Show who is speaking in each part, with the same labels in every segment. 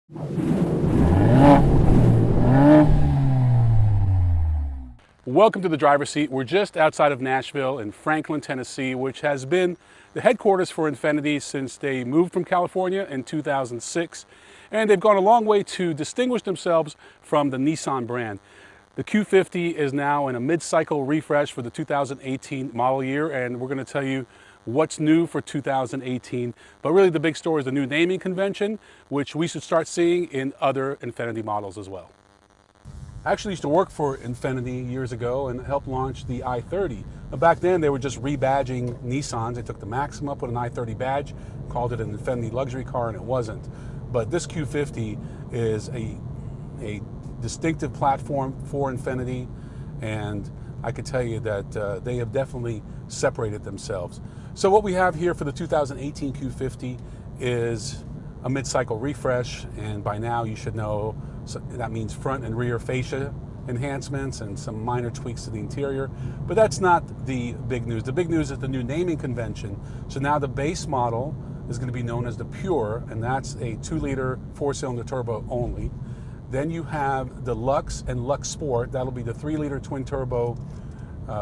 Speaker 1: Welcome to the driver's seat. We're just outside of Nashville in Franklin, Tennessee, which has been the headquarters for Infiniti since they moved from California in 2006. And they've gone a long way to distinguish themselves from the Nissan brand. The Q50 is now in a mid-cycle refresh for the 2018 model year, and we're going to tell you what's new for 2018. But really the big story is the new naming convention, which we should start seeing in other Infiniti models as well. I actually used to work for Infiniti years ago and helped launch the i30. Back then they were just rebadging Nissans. They took the Maxima, put an i30 badge, called it an Infiniti luxury car, and it wasn't. But this Q50 is a distinctive platform for Infiniti, and I can tell you that they have definitely separated themselves. So what we have here for the 2018 Q50 is a mid-cycle refresh, and by now you should know that means front and rear fascia enhancements and some minor tweaks to the interior. But that's not the big news. The big news is the new naming convention. So now the base model is going to be known as the Pure, and that's a 2-liter 4-cylinder turbo only. Then you have the Lux and Lux Sport. That'll be the 3-liter twin turbo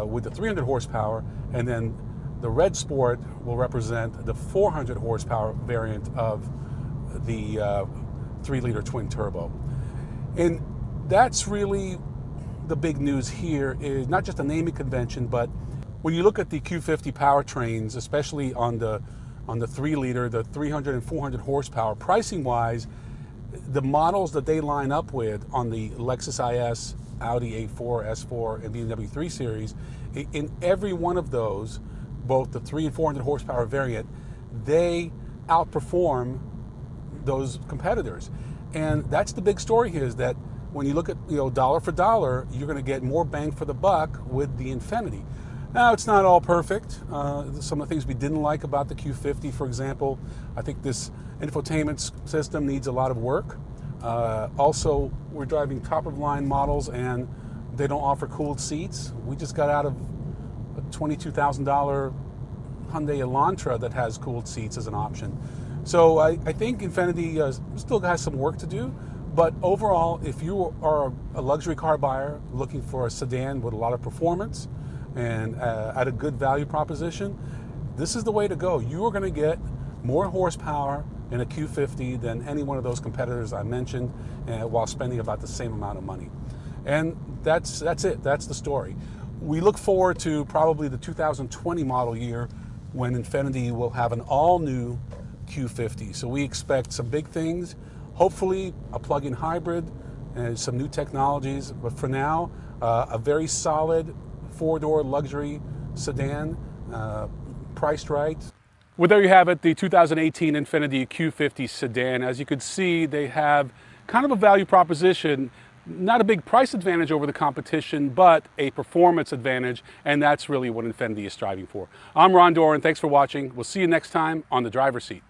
Speaker 1: with the 300 horsepower, and then the Red Sport will represent the 400 horsepower variant of the 3-liter twin turbo. And that's really the big news here, is not just a naming convention, but when you look at the Q50 powertrains, especially on the 3-liter, the 300 and 400 horsepower, pricing wise, the models that they line up with on the Lexus IS, Audi A4, S4, and BMW 3 Series, in every one of those, both the 300 and 400 horsepower variant, they outperform those competitors. And that's the big story here, is that when you look at, dollar for dollar, you're going to get more bang for the buck with the Infiniti. Now, it's not all perfect. Some of the things we didn't like about the Q50, for example, I think this infotainment system needs a lot of work. Also, we're driving top-of-line models, and they don't offer cooled seats. We just got out of a $22,000 Hyundai Elantra that has cooled seats as an option. So I think Infiniti still has some work to do, but overall, if you are a luxury car buyer looking for a sedan with a lot of performance and at a good value proposition, this is the way to go. You are going to get more horsepower in a Q50 than any one of those competitors I mentioned, while spending about the same amount of money. And that's it. That's the story. We look forward to probably the 2020 model year when Infiniti will have an all-new Q50. So we expect some big things, hopefully a plug-in hybrid and some new technologies, but for now, a very solid 4-door luxury sedan, priced right. Well, there you have it, the 2018 Infiniti Q50 sedan. As you can see, they have kind of a value proposition, not a big price advantage over the competition, but a performance advantage, and that's really what Infiniti is striving for. I'm Ron Doran, thanks for watching. We'll see you next time on The Driver's Seat.